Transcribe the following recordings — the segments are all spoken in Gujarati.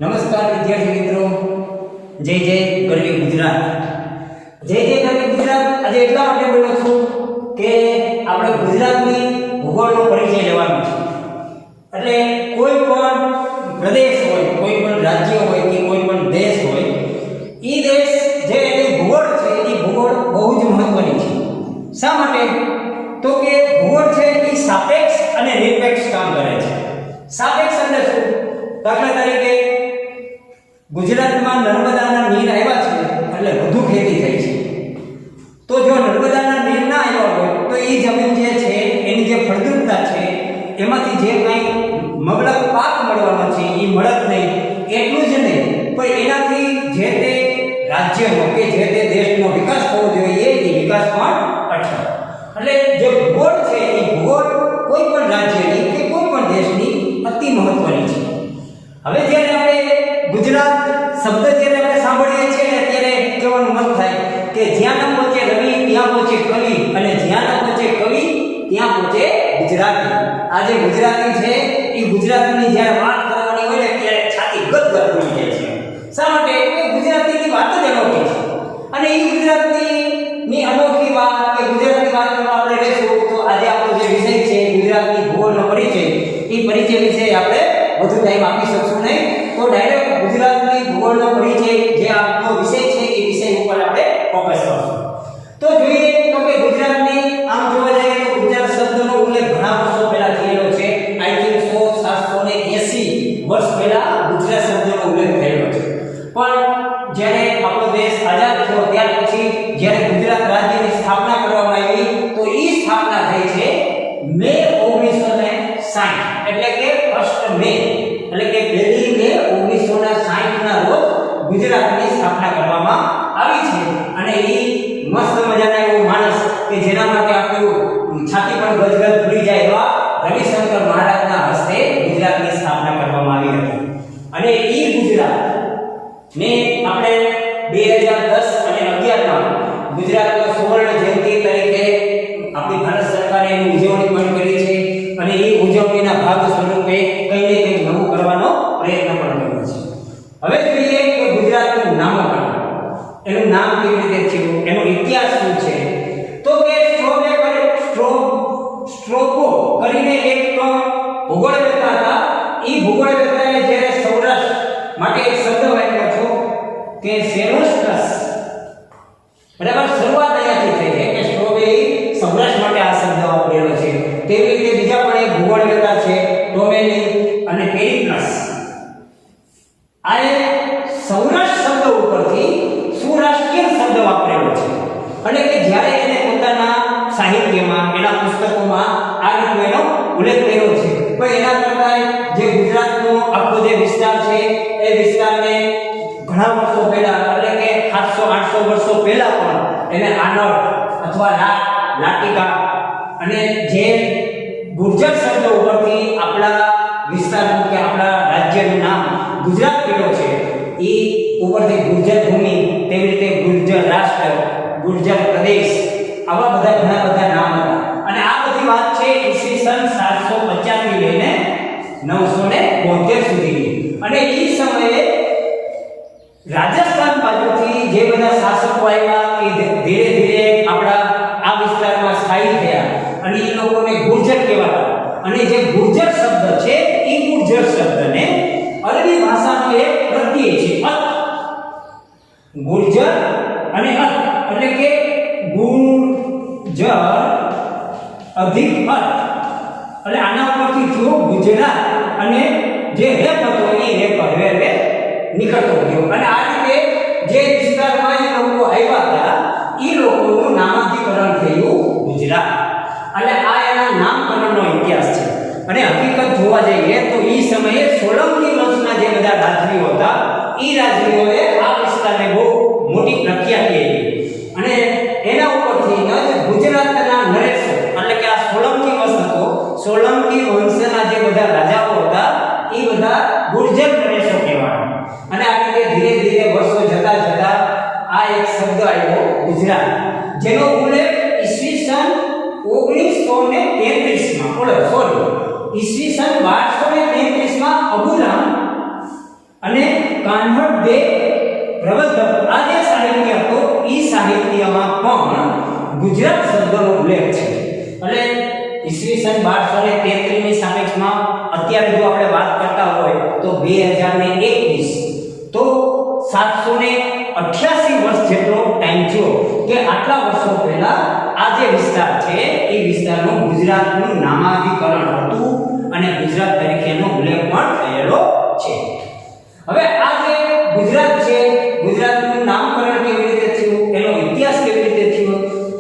નમસ્કાર વિદ્યાર્થી મિત્રો, જય જય ગરવી ગુજરાત. જય જય ગરવી ગુજરાત આજે એટલા માટે બોલું છું કે આપણે ગુજરાતની ભૂગોળનો પરિચય લેવાનો છે. એટલે કોઈ પણ પ્રદેશ હોય, કોઈ પણ રાજ્ય હોય કે કોઈ પણ દેશ હોય, એ દેશ જે એની ભૂગોળ છે એ ભૂગોળ બહુ જ મહત્વની છે. શા માટે? તો કે ભૂગોળ છે એ સાપેક્ષ અને નિરપેક્ષ કામ કરે છે. સાપેક્ષ એટલે શું? દાખલા તરીકે ગુજરાતમાં નર્મદાના નીર આવ્યા છે એટલે વધુ ખેતી થઈ છે. તો જો નર્મદાના નીર ના આવ્યા હોય તો એ જમીન જે છે એની જે ફળદ્રુપતા છે એમાંથી જે કંઈ મબલક પાક મળવાનો છે એ મળત નહીં. એટલું જ નહીં પણ એનાથી જે તે રાજ્યનો કે જે તે દેશનો વિકાસ થવો જોઈએ એ વિકાસ પણ અટકે. એટલે જે ભૂગોળ છે એ ભૂગોળ કોઈ પણ રાજ્યની કે કોઈ પણ દેશની અતિ મહત્વની છે. હવે જ્યારે આપણે ગુજરાત શબ્દ જ્યારે આપણે સાંભળીએ છીએ ને ત્યારે કહેવાનું મન થાય કે જ્યાં ન પહોંચે રવિ ત્યાં પહોંચે કવિ, અને જ્યાં ન પહોંચે કવિ ત્યાં પહોંચે ગુજરાતી. આ જે ગુજરાતી છે એ ગુજરાતીની જ્યારે વાત કરવાની હોય ને ત્યારે છાતી ગદગદ થઈ જાય છે. શા માટે? કે ગુજરાતીની વાત જ અનોખી છે. અને એ ગુજરાતીની અનોખી વાત કે ગુજરાતી વાત કરવા આપણે રહેશું તો આજે આપણો જે વિષય છે ગુજરાતની ભૂગોળનો પરિચય, એ પરિચય વિશે આપણે વધુ ટાઈમ આપી શકશું નહીં. તો ડાયરેક્ટ ગુજરાતની ભૂગોળનો પરિચય જે આપણો વિષય છે એ વિષય ઉપર આપણે ફોકસ કરશું. તો જોઈએ તો કે ગુજરાતની આમ જોવા જઈએ તો ગુજરાત શબ્દનો ઉલ્લેખ ઘણા વર્ષો પહેલા થયેલો છે. આઈ થિંક 780 વર્ષ પહેલા ગુજરાત શબ્દનો ઉલ્લેખ થયેલો છે. પણ જ્યારે આપણો દેશ આઝાદ થયો ત્યાર પછી જ્યારે ગુજરાત રાજ્યની સ્થાપના કરવામાં આવી તો એ સ્થાપના થઈ છે મે 1960, એટલે કે 1 મે, એટલે કે 1 મે 1960 ના રોજ ગુજરાતની સ્થાપના કરવામાં આવી છે. અને એ મસ્ત મજાના એવો માણસ કે જેના માટે આપણું છાતી પણ ગદગદ ભરી જાય એવા રવિશંકર મહારાજના હસ્તે ગુજરાતની સ્થાપના કરવામાં આવી હતી. અને એ ગુજરાત ને આપણે 2010 અને 11 માં ગુજરાતનો સુવર્ણ જયંતિ તરીકે આપણી ભારત સરકારે એની ઉજવણી પણ કરી છે. અને એ ઉજવણીના ભાગ સ્વરૂપે કંઈ ને કંઈ નવું કરવાનો પ્રયત્ન પણ કર્યો છે. હવે જોઈએ કે ગુજરાતનું નામકરણ, એનું નામ કેવી રીતે થયું, એનો ઇતિહાસ શું છે. તો કે સ્ટ્રોકો કરીને એક ભૂગોળવેત્તા હતા. એ ભૂગોળવેત્તાએ જ્યારે સૌરાષ્ટ્ર માટે એક શબ્દ વાપર્યો છો કે સેરોસ્ટ્રસ, બરાબર, શરૂઆત અહીંયાથી થઈ છે કે સ્ટ્રોબેરી સૌરાષ્ટ્ર માટે આ શબ્દ વાપરેલો છે. તેવી રીતે બીજા પણ એક ભૂગોળવેત્તા છે ટોમેલી અને પેરિપ્લસ. આ સૌરાષ્ટ્ર શબ્દ ઉપરથી સૌરાષ્ટ્રીય શબ્દ વાપરેલો છે. અને કે જ્યારે એને પોતાના સાહિત્યમાં, એના પુસ્તકોમાં આ રીતનો એનો ઉલ્લેખ કર્યો છે. પણ એના કરતા જે ગુજરાતનો આખો જે વિસ્તાર છે એ વિસ્તારને ઘણા વર્ષો પહેલા, એટલે કે 700-800 વર્ષો પહેલા પણ એને આનળ અથવા લાટિકા અને જે ગુર્જર શબ્દ ઉપરથી આપણા વિસ્તારનું કે આપણા રાજ્યનું નામ ગુજરાત પડ્યો છે. એ ઉપરથી ગુર્જર ભૂમિ, તેવી રીતે ગુર્જર રાષ્ટ્ર, ગુર્જર પ્રદેશ, આવા બધા ઘણા બધા નામ હતા. અને આ બધી વાત છે ઈસવીસન 750 થી લઈને 972 સુધીની. અને એ સમયે રાજસ્થાન બાજુથી જે બધા શાસકો આવ્યા એ ધીરે ધીરે આપણા આ વિસ્તારમાં સ્થાયી થયા અને એ લોકોને ગુર્જર કહેવાતા. અને જે ગુર્જર શબ્દ છે એ ગુર્જર શબ્દને અરબી ભાષાનો એક પ્રત્યય છે અત, ગુર્જર અને અત, એટલે કે ગુર્જર અધિક અત, એટલે આના ઉપરથી થયો ગુજરાત. અને જે રેપ હતો એ રેપ હવે નીકળતો ગયો. અને આ રીતે જે વિસ્તારમાં એ લોકો આવ્યા હતા એ લોકોનું નામાધિકરણ થયું ગુજરાત. એટલે આ એના નામકરણનો ઇતિહાસ છે. અને હકીકત જોવા જઈએ તો એ સમયે સોલંકી વંશના જે બધા રાજવીઓ હતા એ રાજવીઓએ આ વિસ્તારને બહુ મોટી પ્રખ્યાતિ આપી. અને એના ઉપરથી જ ગુજરાતના નરેશો, એટલે કે આ સોલંકી વંશ હતો, સોલંકી વંશના જે બધા રાજાઓ હતા એ બધા ગુર્જર નરેશો કહેવાય. અને આ રીતે ધીરે ધીરે વર્ષો જતા જતા આ એક શબ્દ આવ્યો ગુજરાત, જેનો ઉલ્લેખ ઈસવીસન 1933 માં ઈસવીસન 1233 માં અબુરામ અને ગુજરાત શબ્દનો ઉલ્લેખ છે. એટલે ઈસવીસન 1233 ની સાપેક્ષમાં અત્યારે જો આપણે વાત કરતા હોય તો 2021 તો 788 વર્ષ જેટલો ટાઈમ થયો કે આટલા વર્ષો પહેલા આ જે વિસ્તાર છે એ વિસ્તારનું ગુજરાતનું નામાભિકરણ હતું અને ગુજરાત તરીકેનો ઉલ્લેખ પણ થયેલો છે. હવે આ જે ગુજરાત છે, ગુજરાતનું નામકરણ કેવી રીતે થયું, એનો ઇતિહાસ કેવી રીતે થયો,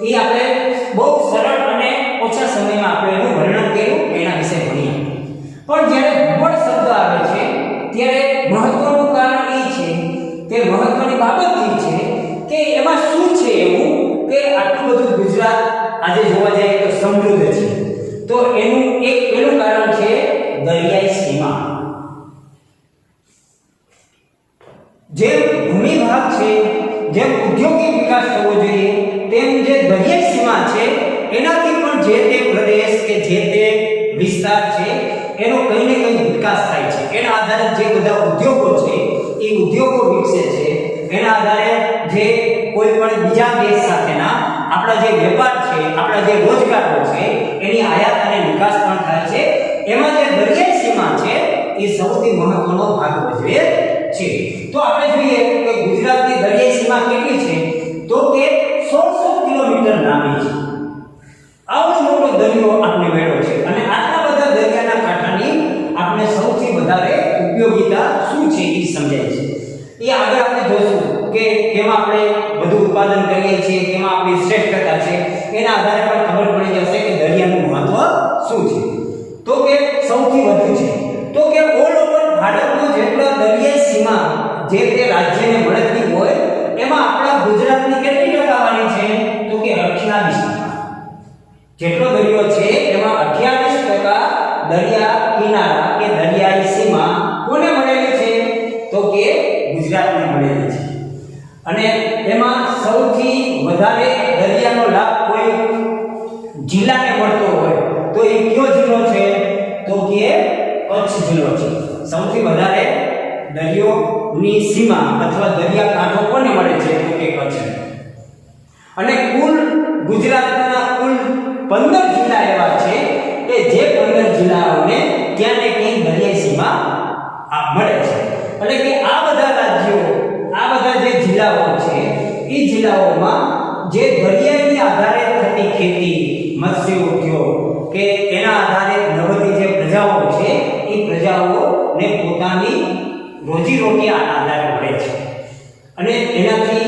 એ આપણે બહુ સરળ અને ઓછા સમયમાં આપણે એનું વર્ણન કર્યું, એના વિશે ભણ્યા. પણ જ્યારે ભૂગોળ શબ્દ આવે છે ત્યારે મહત્વનું કારણ એ છે કે મહત્વની બાબત એ છે કે એમાં શું છે એવું કે આટલું બધું ગુજરાત આજે જોવા જાય તો સમૃદ્ધ છે. તો એનું એક પહેલું કારણ છે દરિયાઈ સીમા. જેમ ભૂમિ ભાગ છે, જેમ ઔદ્યોગિક વિકાસ થવો જોઈએ, તેમ જે દરિયાઈ સીમા છે એનાથી પણ જે તે પ્રદેશ કે જે તે વિસ્તાર છે એનો કંઈ ને કંઈ વિકાસ થાય છે. એના આધારે જે બધા ઉદ્યોગો છે એ ઉદ્યોગો વિકસે છે. એના આધારે જે કોઈ પણ બીજા દેશ સાથેના આપણા જે વેપાર છે, આપણા જે રોજગારો છે એની આયાત અને નિકાસ પણ થાય છે. એમાં જે દરિયાઈ સીમા છે એ સૌથી મહત્વનો ભાગ ભજવે છે. તો આપણે જોઈએ કે ગુજરાતની દરિયાઈ સીમા કેટલી છે તો કે 1600 કિલોમીટર લાંબી છે. આવડો મોટો દરિયો આપણે મેળવ્યો છે અને આટલા બધા દરિયાના કાંઠાની આપણે સૌથી વધારે ઉપયોગિતા શું છે એ સમજાય છે. એ આગળ આપણે જોશું કે કેમાં આપણે વધુ ઉત્પાદન કરીએ છીએ, કેમાં આપણી શ્રેષ્ઠતા છે, એના આધારે પણ ખબર પડી જશે કે દરિયાનું મહત્વ શું છે. તો કે સૌથી વધુ છે તો કે ઓલ ઓવર ભારતનો જેટલો દરિયાઈ સીમા જે તે રાજ્યને મળતી હોય એમાં આપણા ગુજરાતની કેટલી ટકાવારી છે તો કે 28%. જેટલો દરિયો છે એમાં 28% દરિયા કિનારા કે દરિયાઈ સીમા કોને મળેલી છે તો કે ગુજરાતને મળેલી છે. અને એમાં સૌથી વધારે દરિયાનો લાભ કોઈ જિલ્લાને મળતો હોય તો એ કયો જિલ્લો છે તો કે કચ્છ જિલ્લો છે. સૌથી વધારે દરિયોની સીમા અથવા દરિયા કાંઠો કોને મળે છે તો કે કચ્છ. અને કુલ ગુજરાતના કુલ 15 જિલ્લા એવા છે કે જે 15 જિલ્લાઓને ક્યાં ને ક્યાં દરિયાઈ સીમા મળે છે. એટલે કે આ બધા રાજ્યો, આ બધા જે જિલ્લાઓ છે એ જિલ્લાઓમાં જે દરિયાઈને આધારે થતી ખેતી, મત્સ્ય ઉદ્યોગ કે એના આધારે નવતી જે પ્રજાઓ છે એ પ્રજાઓને પોતાની રોજીરોટી આધારે મળે છે. અને એનાથી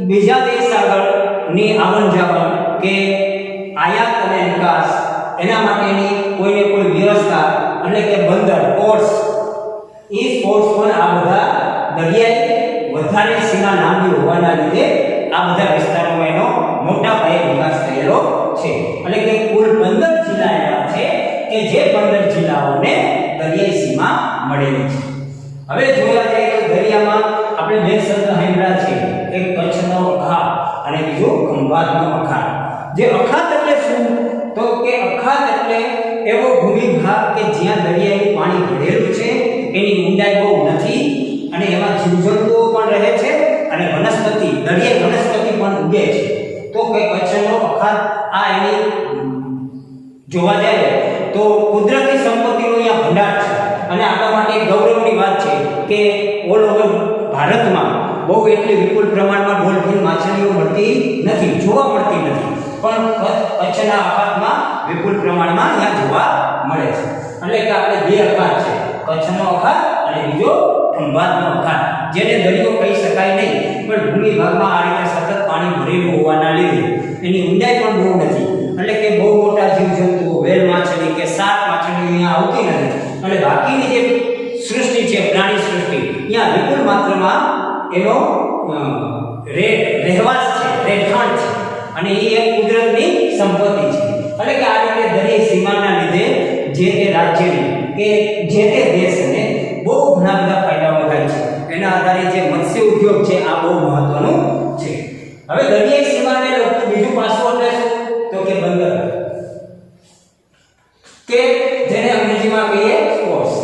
બીજા દેશ આગળની આવન જાવન કે આયાત અને નિકાસ એના માટેની કોઈને કોઈ વ્યવસ્થા એટલે કે બંદર, પોર્ટ્સ, એ પોર્ટ્સ પણ આ બધા દરિયાઈ વધારે સીમા લાંબી હોવાના લીધે આ બધા વિસ્તારોમાં એનો મોટા પાયે વિકાસ થયેલો છે. એટલે કે કુલ 15 જિલ્લા એવા છે કે જે 15 જિલ્લાઓને દરિયાઈ સીમા મળેલી છે. હવે જોવા જઈએ તો દરિયામાં આપણે બે શબ્દ સાંભળ્યા છે, એક કચ્છનો અખાત અને બીજો ખંભાતનો અખાત. જે અખાત એટલે શું તો કે અખાત એટલે એવો ભૂમિભાગ કે જ્યાં દરિયાનું પાણી ભરેલું છે, એની ઊંડાઈ બહુ નથી અને એમાં જીવજંતુઓ પણ રહે છે અને વનસ્પતિ, દરિયાઈ વનસ્પતિ પણ ઉગે છે. તો કે કચ્છનો અખાત આ એની જોવા જાય તો કુદરતી સંપત્તિનો અહીંયા ભંડાર છે. અને આપણા માટે ગૌરવની વાત છે કે ઓલ ઓવર ભારતમાં બહુ એટલી વિપુલ પ્રમાણમાં ડોલ્ફિન માછલીઓ મળતી નથી, જોવા મળતી નથી, પણ કચ્છના અખાતમાં વિપુલ પ્રમાણમાં અહીંયા જોવા મળે છે. એટલે કે આપણે બે અખાત છે, કચ્છનો અખાત અને બીજો ખંભાતનો અખાત, જેને દરિયો કહી શકાય નહીં પણ ભૂમિ ભાગમાં આ રીતે સતત પાણી ભરેલું હોવાના લીધે એની ઊંડાઈ પણ બહુ નથી. એટલે કે બહુ મોટા જીવજંતુઓ, વેલ માછલી કે સાપ માછલી અહીંયા આવતી નથી. અને બાકીની જે સૃષ્ટિ છે, પ્રાણી સૃષ્ટિ, અહીંયા વિપુલ માત્રામાં એનો રહેવાસ છે, રહેઠાણ છે અને એ એક કુદરતની સંપત્તિ છે. એટલે કે આ રીતે દરિયાઈ સીમાના લીધે જે તે રાજ્યને કે જે તે દેશને બહુ ઘણા બધા ફાયદાઓ થાય છે. એના આધારે જે મત્સ્ય ઉદ્યોગ છે આ બહુ મહત્વનું છે. હવે દરિયાઈ સીમાને લગતું બીજું પાસું એટલે શું તો કે બંદર, કે જેને અંગ્રેજીમાં કહીએ પોર્ટ્સ.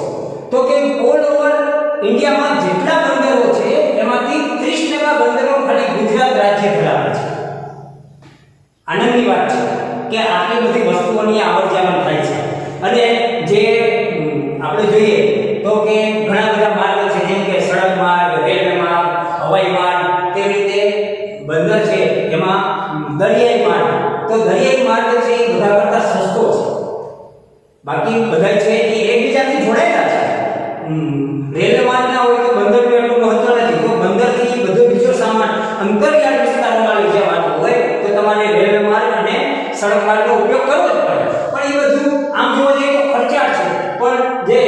તો કે ઓલ ઓવર ઇન્ડિયામાં જેટલા બંદરો છે એમાંથી 30% બંદરો ખાલી ગુજરાત રાજ્ય ધરાવે છે. આનંદની આપણે જોઈએ તો કે ઘણા બધા માર્ગ છે, જેમ કે સડક માર્ગ, રેલવે માર્ગ, હવાઈ માર્ગ, તેવી રીતે બંદર છે, એમાં દરિયાઈ માર્ગ. તો દરિયાઈ માર્ગ છે એ બધા કરતા સસ્તો છે, બાકી બધા છે એ એકબીજાથી જોડાયેલા છે. રેલવે માર્ગ ના હોય તો બંદર એટલું મહત્વ નથી. તો બંદરથી બધો બીજો સામાન અંતરિયાળ વિસ્તારોમાં લઈ જવાનું હોય તો તમારે રેલવે માર્ગ અને સડક માર્ગનો ઉપયોગ કરવો જ પડે. પણ એ બધું આમ જોવા જઈએ તો ખર્ચાળ છે, પણ જે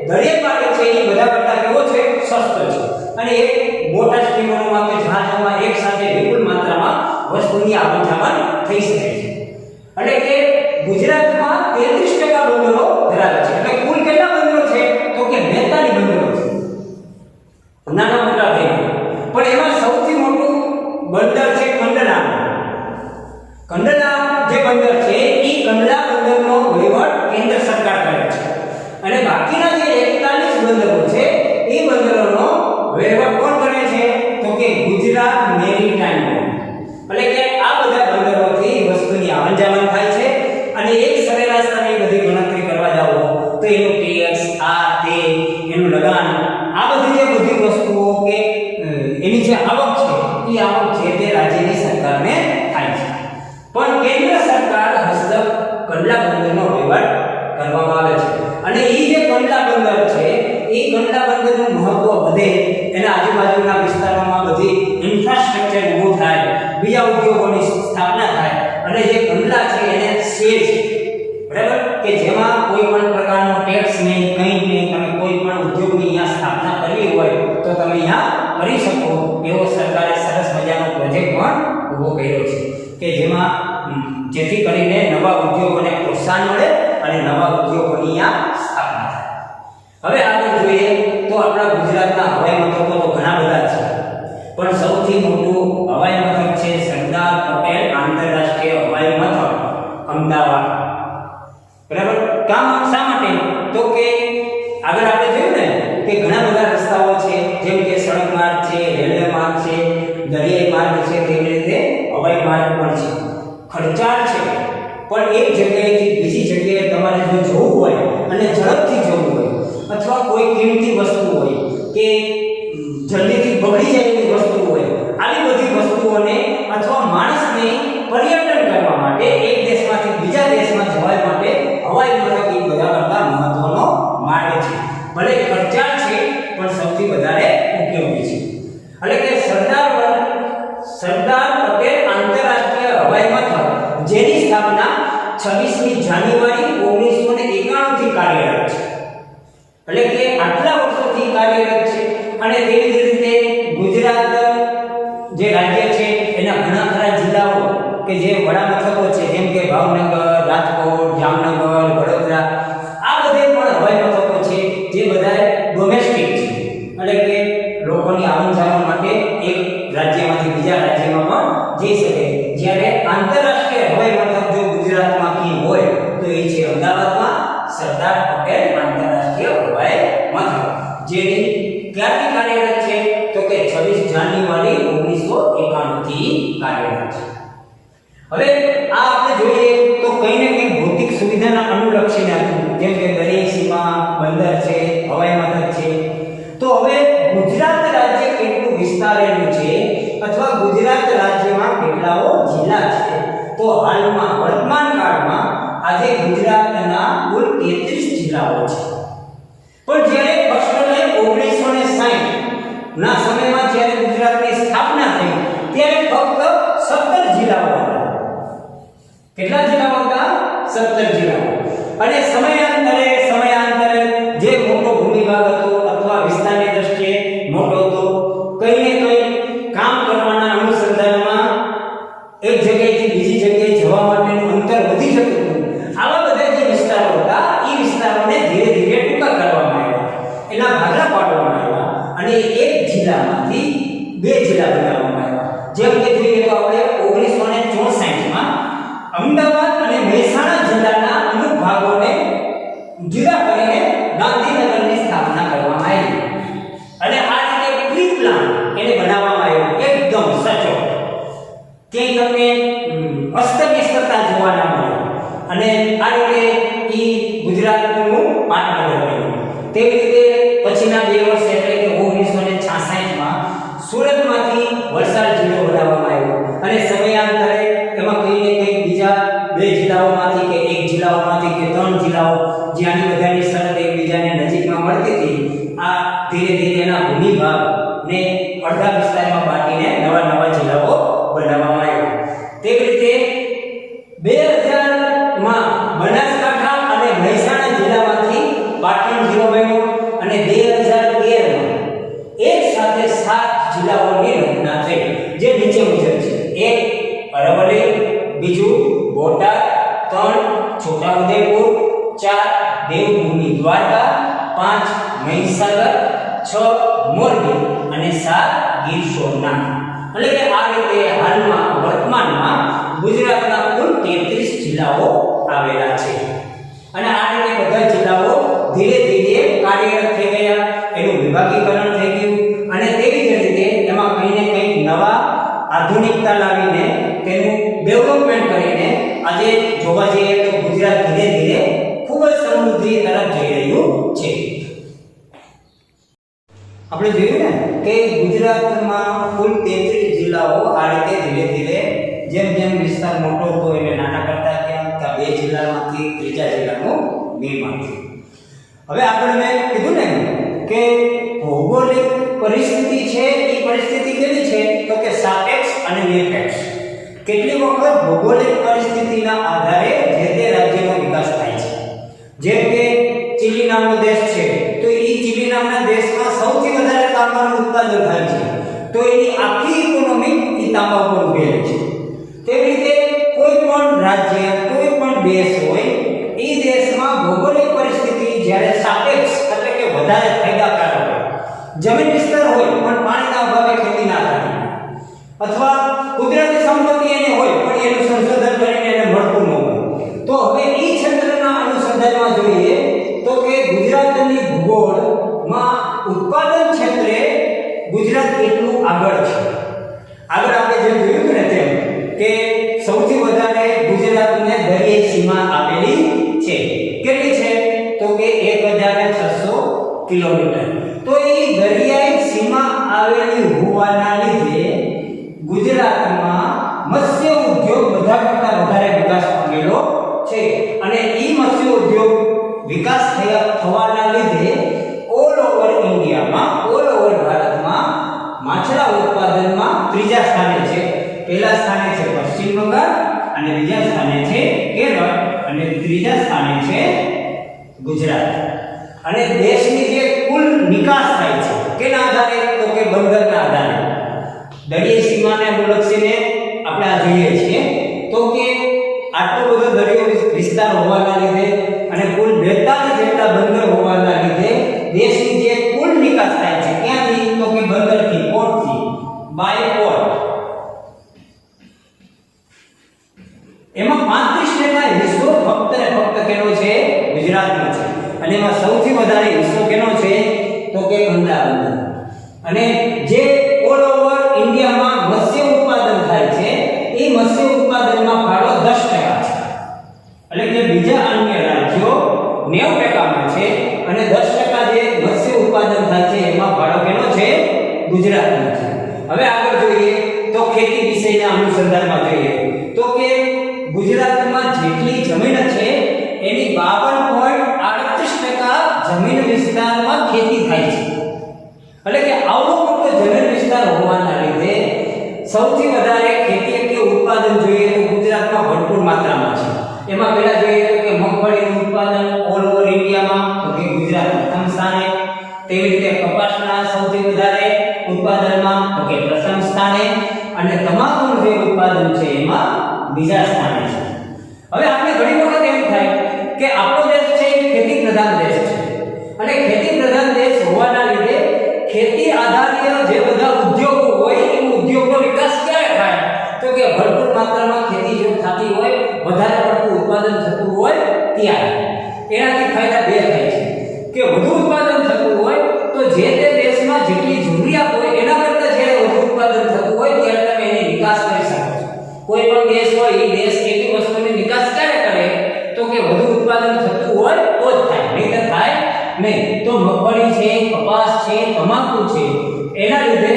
દરિયાઈ માર્ગ છે એ બધા કરતા કેવો છે, સસ્તો છે. અને એક મોટા સ્ટીમરોમાં કે જહાજોમાં એક સાથે વિપુલ માત્રામાં વસ્તુની આવન જાવન થઈ શકે છે. એટલે કે ગુજરાતમાં 33% બંદરો ધરાવે છે. એટલે કુલ કેટલા બંદરો છે તો કે 42 બંદરો છે, નાના મોટા થઈને. પણ એમાં સૌથી મોટું બંદર છે કંડલા. કંડલા જે બંદર છે એ કંડલા બંદરનો વહીવટ કેન્દ્ર સરકાર કરે છે, અને બાકીના જે 41 બંદરો છે એ બંદરોનો વહીવટ કોણ કરે છે તો કે ગુજરાત મેરીટાઈમ બોર્ડ. એટલે કે આ બધા બંદરોથી વસ્તુની આવન જાવન થાય છે. અને એક સરેરાશ તમે બધી ગણતરી કરવા જાઓ તો એનું ટેક્સ, આ તે, એનું લગાન, આ બધી જે બધી વસ્તુઓ કે એની જે આવક છે એ આવક જે તે રાજ્યની સરકારને થાય છે. પણ કેન્દ્ર સરકાર હસ્તક કંડલા બંદરનો વહીવટ કરવામાં આવે છે. અને એ જે કંડલા બંદર છે એ કંડલા બંદરનું મહત્વ વધે, એના આજુબાજુના વિસ્તારોમાં બધી ઇન્ફ્રાસ્ટ્રક્ચર ઊભું થાય, બીજા ઉદ્યોગોની સ્થાપના થાય, અને જે કંડલા છે એને શેર છે, બરાબર, કે જેમાં કોઈ પણ પ્રકારનો ટેક્સ નહીં, કંઈ નહીં, તમે કોઈ પણ ઉદ્યોગની અહીંયા સ્થાપના કરવી હોય તો તમે અહીંયા કરી શકો. એવો સરકારે સરસ મજાનો પ્રોજેક્ટ પણ ઊભો કર્યો છે કે જેમાં જેથી કરીને નવા ઉદ્યોગોને પ્રોત્સાહન મળે અને નવા ઉદ્યોગોની અહીંયા સ્થાપના થાય. હવે આગળ જોઈએ તો આપણા ગુજરાતના હવાઈ મથકો તો ઘણા બધા છે, પણ સૌથી મોટું હવાઈ મથક છે સરદાર પટેલ આંતરરાષ્ટ્રીય હવાઈ મથક, અમદાવાદ. બરાબર, કામ શા માટે તો કે આગળ આપણે જોયું ને કે ઘણા બધા રસ્તાઓ છે, જેમ કે સડક માર્ગ છે, રેલવે માર્ગ છે, દરિયાઈ માર્ગ છે, તેવી રીતે હવાઈ માર્ગ પણ છે. ખર્ચાળ છે, પણ એક જગ્યાએથી બીજી જગ્યાએ તમારે જો જવું હોય અને ઝડપથી જવું હોય, અથવા કોઈ કિંમતી વસ્તુ હોય કે જલ્દીથી બગડી જાય એવી વસ્તુ હોય, આવી બધી વસ્તુઓને અથવા માણસને પર્યટન કરવા માટે એક દેશમાંથી બીજા દેશમાં જવા માટે હવાઈ મથક એ બધા કરતા મહત્વનો માર્ગ છે. ભલે ખર્ચાળ છે પણ સૌથી વધારે ઉપયોગી છે. એટલે કે સરદાર પટેલ આંતરરાષ્ટ્રીય હવાઈ મથક જેની સ્થાપના 26મી જાન્યુઆરી 1991 થી કાર્યરત છે. એટલે કે આટલા વર્ષોથી કાર્યરત છે. અને તેવી જ રીતે ગુજરાત જે રાજ્ય છે એના ઘણા ખરા જિલ્લાઓ કે જે વડા મથકો છે, જેમ કે ભાવનગર, રાજકોટ, જામનગર, વડોદરા, આ બધે પણ હવાઈ મથકો છે જે બધા ડોમેસ્ટિક છે. એટલે કે લોકોની આવન જાવન માટે એક રાજ્યમાંથી બીજા રાજ્યમાં પણ જઈ શકે. જ્યારે આંતરરાષ્ટ્રીય હવાઈ મથક જો ગુજરાતમાં કી હોય તો એ છે અમદાવાદમાં સરદાર પટેલ આંતરરાષ્ટ્રીય હવાઈ મથક, જેની ક્યારથી કાર્યરત છે તો કે 26 જાન્યુઆરી 1991 થી કાર્યરત છે. હવે આ આપણે જોઈએ તો કંઈ ને કંઈ ભૌતિક સુવિધાના અનુલક્ષીને હતું, જેમ કે દરિયાઈ સીમા, બંદર છે, હવાઈ મથક છે. તો હવે ગુજરાત રાજ્ય કેટલું વિસ્તારેલું છે અથવા ગુજરાત રાજ્યમાં કેટલાઓ જિલ્લા છે, તો હાલમાં વર્તમાન કાળમાં આજે ગુજરાતના કુલ 33 જિલ્લાઓ છે. પણ જ્યારે વર્ષોને 1960 ના સમયમાં જ્યારે ગુજરાતની સ્થાપના થઈ ત્યારે ફક્ત 17 જિલ્લાઓ હતા. કેટલા જિલ્લાઓ હતા? 17 જિલ્લાઓ. અને સમયાંતરે જે મોટો ભૂમિભાગ હતો અથવા વિસ્તારની દ્રષ્ટિએ મોટો હતો, કંઈ ને કંઈ કામ કરવાના અનુસંધાનમાં એક જગ્યાએથી બીજી જગ્યાએ જવા માટેનું અંતર વધી જતું હતું. આવા બધા જે વિસ્તારો હતા એ વિસ્તારોને ધીરે ધીરે ટૂંકા કરવામાં આવ્યા, એના ભાગલા પાડવામાં આવ્યા અને એક જિલ્લામાંથી 2 જિલ્લા બનાવવામાં આવ્યા. જેમ કે જોઈએ તો આપણે 1964માં અમદાવાદ અને મહેસાણા જિલ્લાના અમુક ભાગોને જુદા કરીને ગાંધીનગરની સ્થાપના કરવામાં આવી. અને આ રીતે પ્રી પ્લાન એને બનાવવામાં આવ્યો એકદમ સચોટ, કે તમને અસ્તવ્યસ્તતા જોવા ના મળે. અને આ રીતે ગુજરાતનું પાટનગર બન્યું. તેવી રીતે પછીના 2 વર્ષ એટલે કે 1966માં સુરતમાંથી વલસાડ જિલ્લો બનાવવામાં આવ્યો અને સમયાંતરે એમાં કઈને કંઈક બીજા 2 જિલ્લાઓમાંથી કે 1 જિલ્લાઓમાંથી કે 3 જિલ્લાઓ જ્યાંની બધાની સરહદ એકબીજાને નજીકમાં મળતી હતી આ ધીરે ધીરે એના ભૂમિભાગને અડધા વિસ્તારમાં બાકીને નવા નવા જિલ્લાઓ બનાવવામાં આવ્યા. તેવી રીતે 2000માં બનાસકાંઠા અને મહેસાણા જિલ્લામાંથી પાટણ જિલ્લો બન્યો અને 2013માં એક સાથે 7 જિલ્લાઓની રચના થઈ જે નીચે મુજબ છે. 1 અરવલ્લી, બીજું બોટાદ, 3 છોટાઉદેપુર, 4 દેવભૂમિ દ્વારકા, 5 મહીસાગર, 6 મોરબી અને 7 ગીર સોમનાથ. એટલે કે આ રીતે હાલમાં વર્તમાનમાં ગુજરાતના કુલ 33 જિલ્લાઓ આવેલા છે અને આ રીતે બધા જિલ્લાઓ ધીરે ધીરે કાર્યરત થઈ ગયા, એનું વિભાગીકરણ થઈ ગયું અને તેવી જ રીતે એમાં કંઈ ને કંઈક નવા આધુનિકતા લાવીને તેનું ડેવલપમેન્ટ કરીને આજે જોવા જઈએ તો ગુજરાત ધીરે ધીરે ખૂબ જ સમૃદ્ધિ તરફ જઈ રહ્યું છે. આપણે જોયું ને કે ગુજરાતમાં કુલ 33 જિલ્લાઓ આ રીતે ધીરે ધીરે જેમ જેમ વિસ્તાર મોટો હતો એટલે નાના કરતા ગયા કે 2 જિલ્લામાંથી ત્રીજા જિલ્લાનું નિર્માણ થયું. હવે આગળ મેં કીધું ને કે ભૌગોલિક પરિસ્થિતિ છે એ પરિસ્થિતિ કેવી છે તો કે સાપેક્ષ અને નિરપેક્ષ. કેટલી વખત ભૌગોલિક પરિસ્થિતિના આધારે જે તે રાજ્યનો વિકાસ થાય છે. જેમ કે ચીલી નામનો દેશ છે તો એ ચીલી નામના દેશમાં સૌથી વધારે તાંબાનું ઉત્પાદન થાય છે તો એની આખી ઇકોનોમી એ તાંબા પર ઉભેલી છે. તેવી રીતે કોઈ પણ રાજ્ય કોઈ પણ દેશ હોય એ દેશમાં ભૌગોલિક પરિસ્થિતિ જ્યારે સાપેક્ષ એટલે કે વધારે ફાયદાકારક હોય, જમીન વિસ્તાર હોય પણ પાણીના અભાવે ખેતી ના થાય અથવા કુદરતી સંપત્તિ એને હોય પણ એનું સંશોધન કરીને એને મળતું ન હોય તો હવે એ ક્ષેત્રના અનુસંધાનમાં જોઈએ તો કે ગુજરાતની ભૂગોળમાં ઉત્પાદન ક્ષેત્રે ગુજરાત કેટલું આગળ છે. આગળ આપણે જે જોયું ને તેમ કે સૌથી વધારે ગુજરાતને દરિયાઈ સીમા આવેલી છે. કેટલી છે તો કે 1600 કિલોમીટર. તો એ દરિયાઈ સીમા આવેલી હોવાના લીધે ગુજરાતમાં મત્સ્ય ઉદ્યોગ બધા કરતા વધારે વિકાસ પામેલો છે અને એ મત્સ્ય ઉદ્યોગ વિકાસ થવાના લીધે ઓલ ઓવર ઇન્ડિયામાં ઓલ ઓવર ભારતમાં માછલા ઉત્પાદનમાં ત્રીજા સ્થાને છે. પહેલા સ્થાને છે પશ્ચિમ બંગાળ અને બીજા સ્થાને છે કેરળ અને ત્રીજા સ્થાને છે ગુજરાત. અને દેશની જે કુલ નિકાસ થાય છે કેના આધારે તો કે બંદરના આધારે. દરિયાઈ સીમાને અનુલક્ષીને આપણે આ જોઈએ છીએ તો કે આટલો બધો દરિયો વિસ્તાર હોવાના લીધે અને કુલ 42 જેટલા બંદર હોવાના લીધે દેશની જે કુલ નિકાસ થાય છે ક્યાંથી તો કે બંદરથી, પોર્ટથી, બાય પોર્ટ. એમાં 35% હિસ્સો ફક્ત ને ફક્ત કેનો છે ગુજરાતનો છે અને એમાં સૌથી વધારે હિસ્સો કેનો છે તો કે કંડલા બંદર. અને જે ઓલ ઓવર ઇન્ડિયામાં મત્સ્ય ઉત્પાદન થાય છે એ મત્સ્ય ઉત્પાદનમાં ફાળો 10% છે. એટલે કે બીજા અન્ય રાજ્યો 90% છે અને 10% જે મત્સ્ય ઉત્પાદન થાય છે એમાં ફાળો કેનો છે ગુજરાતનો છે. હવે આગળ જોઈએ તો ખેતી વિશેના અનુસંધાનમાં જોઈએ તો કે ગુજરાતમાં જેટલી જમીન છે એની 52.38% જમીન વિસ્તારમાં ખેતી થાય છે. એટલે કે આવડો મોટો જમીન વિસ્તાર હોવાના લીધે સૌથી વધારે ખેતી કે ઉત્પાદન જોઈએ તો ગુજરાતમાં ભરપૂર માત્રામાં છે. એમાં પહેલા જોઈએ તો કે મગફળીનું ઉત્પાદન ઓલ ઓવર ઇન્ડિયામાં તો કે ગુજરાત પ્રથમ સ્થાને. તેવી રીતે કપાસના સૌથી વધારે ઉત્પાદનમાં તો કે પ્રથમ સ્થાને અને તમાકુનું જે ઉત્પાદન છે એમાં બીજા સ્થાને છે. હવે આપણે ઘણી વખત એમ થાય કે આપણો દેશ છે એ ખેતી પ્રધાન દેશ છે અને ખેતી પ્રધાન દેશ હોવાના લીધે ખેતી આધારિત જે બધા ઉદ્યોગો હોય એ ઉદ્યોગનો વિકાસ ક્યારે થાય તો કે ભરપૂર માત્રામાં ખેતી જો થતી હોય વધારે પડતું ઉત્પાદન થતું હોય ત્યારે. એનાથી ફાયદા બે થાય છે કે વધુ ઉત્પાદન થતું હોય તો જે તે દેશમાં જેટલી જરૂરિયાત હોય એના કરતાં જ્યારે વધુ ઉત્પાદન થતું હોય ત્યારે તમે એની નિકાસ કરી શકો છો. કોઈ પણ દેશ હોય એ દેશ એવી વસ્તુની નિકાસ ક્યારે કરે તો કે વધુ ઉત્પાદન થતું હોય તો જ થાય, નહીં તો થાય નહીં. તો મગફળી છે, કપાસ છે, તમાકુ છે, એના લીધે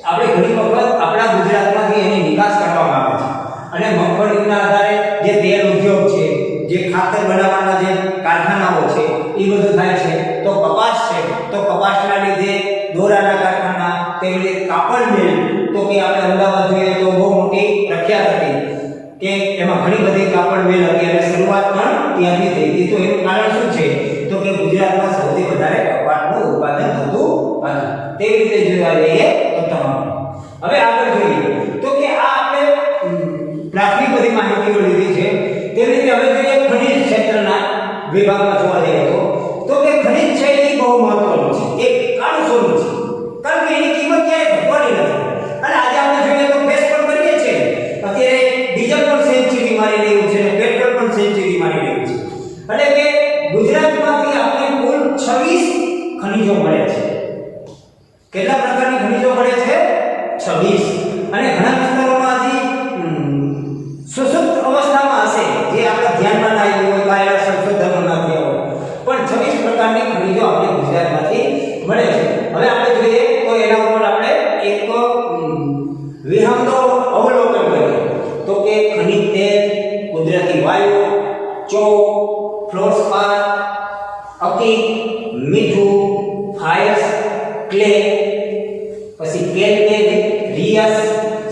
આપણે ઘણી વખત આપણા ગુજરાતમાંથી એની નિકાસ કરવામાં આવે છે. અને મગફળીના આધારે જે તેલ ઉદ્યોગ છે, જે ખાતર બનાવવાના જે કારખાનાઓ છે, એ બધું થાય છે. તો કપાસ છે, તો કપાસના લીધે દોરાના કારખાના, તેવી રીતે કાપડ મિલ, તો કે આપણે અમદાવાદ જોઈએ તો બહુ મોટી પ્રખ્યાત હતી કે એમાં ઘણી બધી કાપડ મિલ હતી અને શરૂઆત પણ ત્યાંથી થઈ હતી. તો એનું કારણ શું છે? તો કે ગુજરાતમાં સૌથી વધારે કપાસનું ઉત્પાદન થતું હતું. તેવી રીતે જોવા જઈએ તો તમામ હવે આગળ જોઈએ તો કે આ આપણે પ્રાથમિક બધી માહિતીઓ લીધી છે. તેવી રીતે હવે જોઈએ ખનિજ ક્ષેત્રના વિભાગમાં જોવા જઈએ તો કે ખનિજ છે એ બહુ મહત્વનું છે. એક કાળું સોનું છે, કારણ કે એની કિંમત ક્યાંય ઘટવાની નથી. અને આજે આપણે જોઈએ તો ફેસ પણ કરીએ છીએ, અત્યારે ડીઝલ પણ સેન્ચુરી મારી રહ્યું છે અને પેટ્રોલ પણ સેન્ચુરી મારી રહ્યું છે. એટલે કે ગુજરાતમાંથી આપણે કુલ 26 ખનિજો મળે છે. કેટલા પ્રકારની ખનિજો મળે છે? 26. અને ઘણા વિસ્તારોમાં હજી સુસુપ્ત અવસ્થામાં હશે, જે આપણે ધ્યાનમાં ના આવ્યું હોય, કાયદા સંશોધનો ના થયા હોય, પણ 26 પ્રકારની ખનિજો આપણે ગુજરાતમાંથી મળે છે. હવે આપણે જોઈએ તો એના ઉપર આપણે એક વિહંગો અવલોકન કરીએ તો કે ખનિજ તેલ, કુદરતી વાયુ, ચોક, ફ્લોરસ્પાર, અકીક, મીઠું, ફાયર્સ, ક્લે, પછી કેલ્કેટ, રિયસ,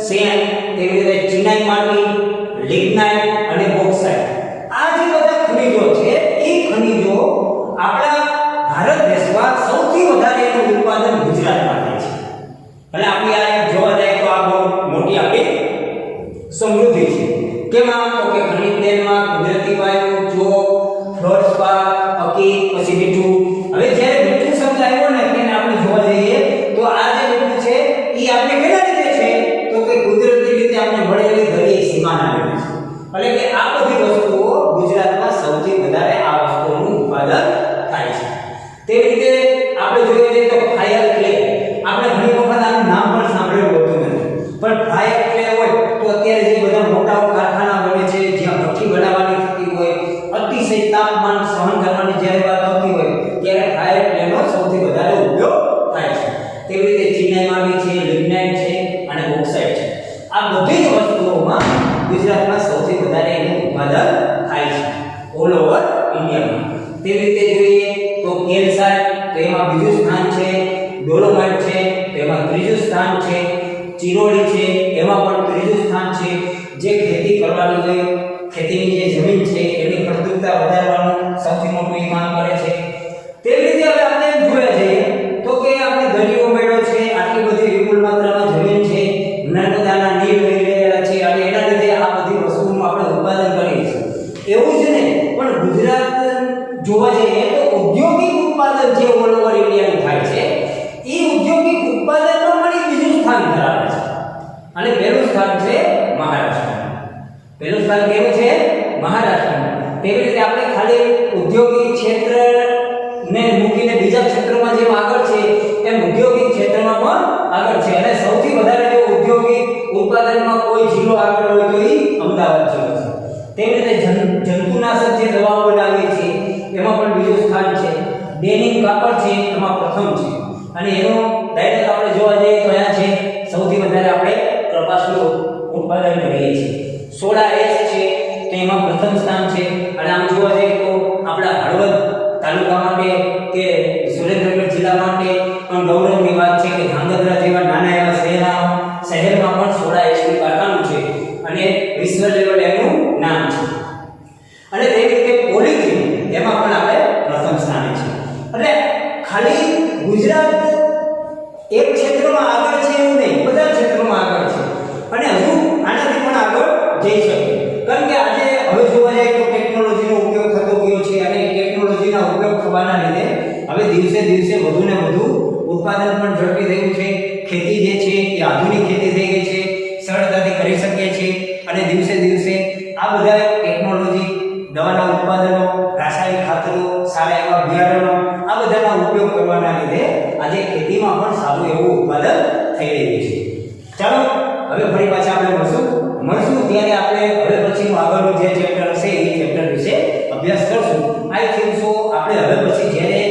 સેન, તેવી રીતે ચિનાઈ માટી, લિગ્નાઇટ અને બોક્સાઇટ. આ જે બધા ખનિજો છે એ ખનિજો આપણા ભારત દેશમાં સૌથી વધારે એનું ઉત્પાદન ગુજરાતમાં થાય છે. એટલે આપણે આ જોવા જાય તો આ બહુ મોટી આપણી સમૃદ્ધિ છે. કેમાં? તો કે ખનિજ તેલમાં, કુદરતી વાયુ, ચોક, ફ્લોરસ્પાર, અકીક, પછી મીઠું. હવે જ્યારે મીઠું શબ્દ આવ્યો ને તેને આપણે જોવા જઈએ તો આ જે મીઠું છે એ આપણે કેના લીધે છે? તો કે કુદરતી રીતે આપણે મળેલી દરિયાઈ સીમાના લીધે છે. એટલે કે આ બધી વસ્તુઓ ગુજરાતમાં સૌથી વધારે આ વસ્તુઓનું ઉત્પાદન થાય છે. તેવી રીતે આપણે જોઈએ છીએ તો ફાયર ક્લે. આપણે ઘણી વખત આનું નામ પણ સાંભળેલું હોતું નથી, પણ ફાયર ક્લે હોય તો અત્યારે જે બધા મોટા કારખાના બને છે, જ્યાં ભઠ્ઠી બનાવવાની થતી હોય, અતિશય તાપમાન સહન કરવાની જ્યારે વાત આવતી હોય ત્યારે ફાયર ક્લેનો સૌથી વધારે ઉપયોગ થાય છે. તેવી રીતે ચિનાઈ માટી છે, લિગ્નાઇટ છે અને બોક્સાઇટ છે. આ બધી જ વસ્તુઓમાં ગુજરાતમાં સૌથી વધારે એનું ઉત્પાદન થાય છે ઓલ ઓવર ઇન્ડિયામાં. તેવી રીતે જોઈએ તો કેલ્સાઇટ, તો એમાં બીજું સ્થાન છે. ડોલોમાઇટ છે, તો એમાં ત્રીજું સ્થાન છે. ચિરોડી છે, એમાં પણ ત્રીજું સ્થાન છે. જે ખેતી કરવાની હોય, ખેતીની જે જમીન છે એની ફળદ્રુપતા વધારવાનું સૌથી મોટું એ કામ કરે છે. તેવી રીતે હવે આપણે જોયા જઈએ તો કે આપણે દરિયો મેળો છે, આટલી બધી વિપુલ માત્રામાં જમીન છે, નર્મદાના નીર વહી રહેલા છે અને એના લીધે આ બધી વસ્તુનું આપણે ઉત્પાદન કરીએ છીએ. એવું જ ને, પણ ગુજરાત જોવા જઈએ તો ઔદ્યોગિક ઉત્પાદન જે ઓલ ઓવર ઇન્ડિયાનું થાય છે એ ઔદ્યોગિક ઉત્પાદનમાં મળી બીજું સ્થાન ધરાવે છે. અને પહેલું સ્થાન છે મહારાષ્ટ્ર. પહેલું સ્થાન કેવું છે? મહારાષ્ટ્ર. તેવી રીતે આપણે ખાલી ઔદ્યોગિક ક્ષેત્રને મૂકીને બીજા ક્ષેત્રમાં જેમ આગળ છે એમ ઔદ્યોગિક ક્ષેત્રમાં પણ આગળ છે. અને સૌથી વધારે જો ઔદ્યોગિક ઉત્પાદનમાં કોઈ જિલ્લો આગળ હોય તો એ અમદાવાદ જિલ્લો છે. તેવી રીતે જંતુનાશક જે દવાઓ બનાવીએ છીએ એમાં પણ બીજું સ્થાન છે. ડેનિમ કાપડ છે એમાં પ્રથમ છે. અને એનો ડાયરેક્ટ આપણે જોવા જઈએ તો અહીંયા છે સૌથી વધારે આપણે કપાસનું ઉત્પાદન કરીએ છીએ. સોડા એશ છે તો એમાં પ્રથમ સ્થાન છે. અને આમ જોવા જઈએ તો આપણા હળવદ તાલુકા માટે કે સુરેન્દ્રનગર જિલ્લા માટે પણ ગૌરવની વાત છે કે ધાંગધ્રા જેવા નાના એવા શહેરમાં પણ સોડા એશનું કારખાનું છે અને વિશ્વ લેવલે એનું નામ છે. અને તેવી રીતે પોલિથીન એમાં પણ આપણે પ્રથમ સ્થાને છે. એટલે ખાલી ગુજરાત એક ક્ષેત્રમાં આગળ છે એવું નહીં, બધા ક્ષેત્રોમાં આગળ છે અને હજુ આનાથી પણ આગળ જઈ શકે. કારણ કે આજે હવે જોવા જાય તો ટેકનોલોજીનો ઉપયોગ થતો ગયો છે અને ટેકનોલોજીના ઉપયોગ થવાના લીધે હવે દિવસે દિવસે વધુ ને વધુ ઉત્પાદન પણ ઝડપી થયું છે. ખેતી જે છે એ આધુનિક ખેતી થઈ ગઈ છે, સરળતાથી કરી શકીએ છીએ અને દિવસે દિવસે આ બધા ટેકનોલોજી, દવાના ઉત્પાદનો, રાસાયણિક ખાતરો, સારા એવા બિયારણો આ બધાનો ઉપયોગ કરવાના લીધે આજે ખેતીમાં પણ સારું એવું ઉત્પાદન થઈ રહ્યું છે. ચાલો હવે ફરી પાછા આપણે મળશું ત્યારે આપણે હવે પછીનું આગળનું જે ચેપ્ટર હશે એ ચેપ્ટર વિશે અભ્યાસ કરશું. આઈ થિંક સો આપણે હવે પછી જ્યારે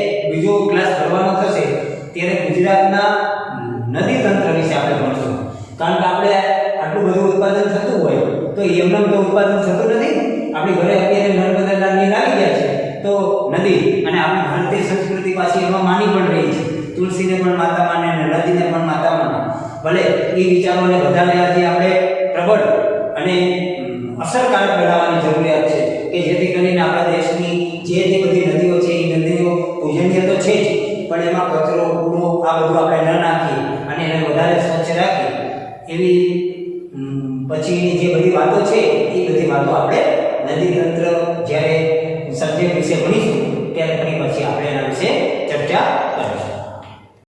બીજો ક્લાસ ભરવાનો થશે ત્યારે ગુજરાતના નદી તંત્ર વિશે આપણે ભણશું. કારણ કે આપણે આટલું બધું ઉત્પાદન થતું હોય તો એમને તો ઉત્પાદન થતું નથી. આપણી ઘરે અત્યારે નર્મદાના નીર આવી ગયા છે તો નદી અને આપણી ભારતીય સંસ્કૃતિ પાછી એમાં માની પણ રહી છે. તુલસીને પણ માતા માને અને નદીને પણ માતા માને. ભલે એ વિચારોને વધારે આજે આપણે પ્રબળ અને અસરકારક બનાવવાની જરૂરિયાત છે કે જેથી કરીને આપણા દેશની જે બધી નદીઓ છે એ નદીઓ પૂજનીય તો છે જ, પણ એમાં કચરો કૂડો આ બધું આપણે ન નાખીએ અને એને વધારે સ્વચ્છ રાખીએ. એવી પછીની જે બધી વાતો છે એ બધી વાતો આપણે નદી તંત્ર જ્યારે સબ્જેક્ટ વિશે ભણીશું ત્યારે ફરી પછી આપણે એના વિશે ચર્ચા કરીશું.